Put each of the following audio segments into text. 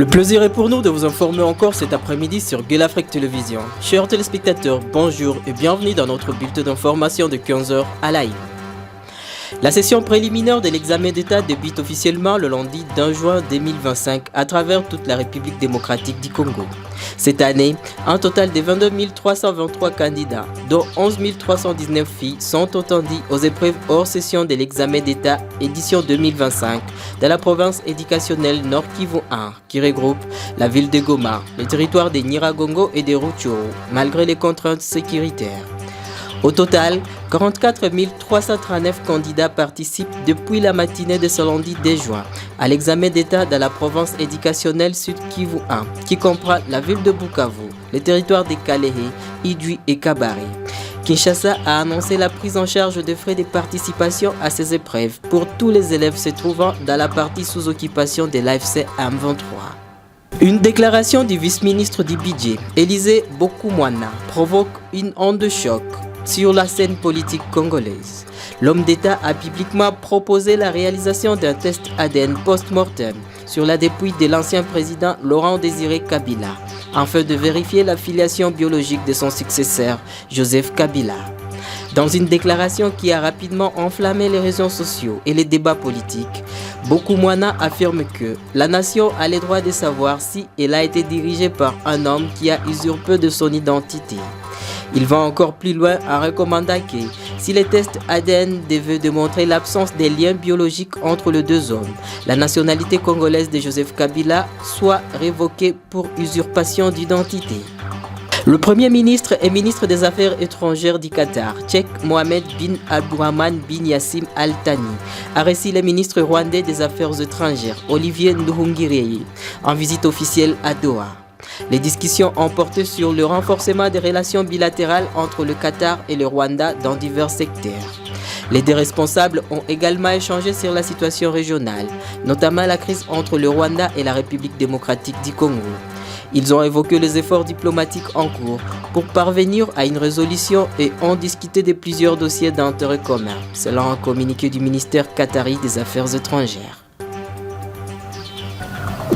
Le plaisir est pour nous de vous informer encore cet après-midi sur Gueule Afrique Télévision. Chers téléspectateurs, bonjour et bienvenue dans notre bulletin d'information de 15h à live. La session préliminaire de l'examen d'État débute officiellement le lundi 2 juin 2025 à travers toute la République démocratique du Congo. Cette année, un total de 22 323 candidats, dont 11 319 filles, sont entendus aux épreuves hors session de l'examen d'État édition 2025 de la province éducationnelle Nord Kivu 1, qui regroupe la ville de Goma, le territoire de Nyiragongo et de Rutshuru, malgré les contraintes sécuritaires. Au total, 44 339 candidats participent depuis la matinée de ce lundi 2 juin à l'examen d'État de la province éducationnelle Sud Kivu 1, qui comprend la ville de Bukavu, les territoires de Kalehe, Idjwi et Kabare. Kinshasa a annoncé la prise en charge des frais de participation à ces épreuves pour tous les élèves se trouvant dans la partie sous occupation de l'AFC M23. Une déclaration du vice-ministre du budget, Élisée Bokoumwana, provoque une onde de choc sur la scène politique congolaise. L'homme d'État a publiquement proposé la réalisation d'un test ADN post-mortem sur la dépouille de l'ancien président Laurent Désiré Kabila, afin de vérifier la filiation biologique de son successeur, Joseph Kabila. Dans une déclaration qui a rapidement enflammé les réseaux sociaux et les débats politiques, Bokoumwana affirme que la nation a le droit de savoir si elle a été dirigée par un homme qui a usurpé de son identité. Il va encore plus loin en recommandant que si les tests ADN devaient démontrer l'absence des liens biologiques entre les deux hommes, la nationalité congolaise de Joseph Kabila soit révoquée pour usurpation d'identité. Le Premier ministre et ministre des Affaires étrangères du Qatar, Cheikh Mohammed bin Abdurrahman bin Yassim Al Thani, a reçu le ministre rwandais des Affaires étrangères, Olivier Nduhungirehe, en visite officielle à Doha. Les discussions ont porté sur le renforcement des relations bilatérales entre le Qatar et le Rwanda dans divers secteurs. Les deux responsables ont également échangé sur la situation régionale, notamment la crise entre le Rwanda et la République démocratique du Congo. Ils ont évoqué les efforts diplomatiques en cours pour parvenir à une résolution et ont discuté de plusieurs dossiers d'intérêt commun, selon un communiqué du ministère qatari des Affaires étrangères.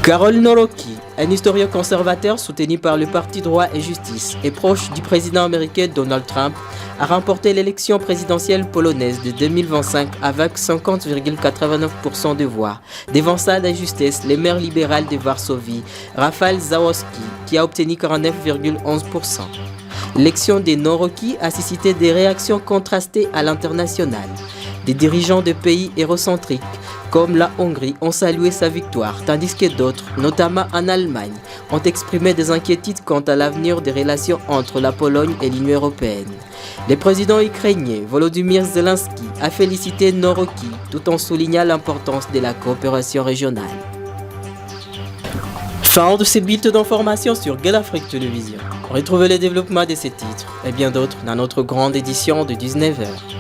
Carol Noroki, un historien conservateur soutenu par le Parti droit et justice et proche du président américain Donald Trump, a remporté l'élection présidentielle polonaise de 2025 avec 50,89% de voix, devançant de justesse le maire libéral de Varsovie, Rafał Załowski, qui a obtenu 49,11%. L'élection de Noroki a suscité des réactions contrastées à l'international. Des dirigeants de pays eurocentriques comme la Hongrie ont salué sa victoire, tandis que d'autres, notamment en Allemagne, ont exprimé des inquiétudes quant à l'avenir des relations entre la Pologne et l'Union européenne. Le président ukrainien Volodymyr Zelensky a félicité Noroki tout en soulignant l'importance de la coopération régionale. Fin de ces bulletins d'information sur Gueule Afrique Télévision. Retrouvez le développement de ces titres et bien d'autres dans notre grande édition de 19h.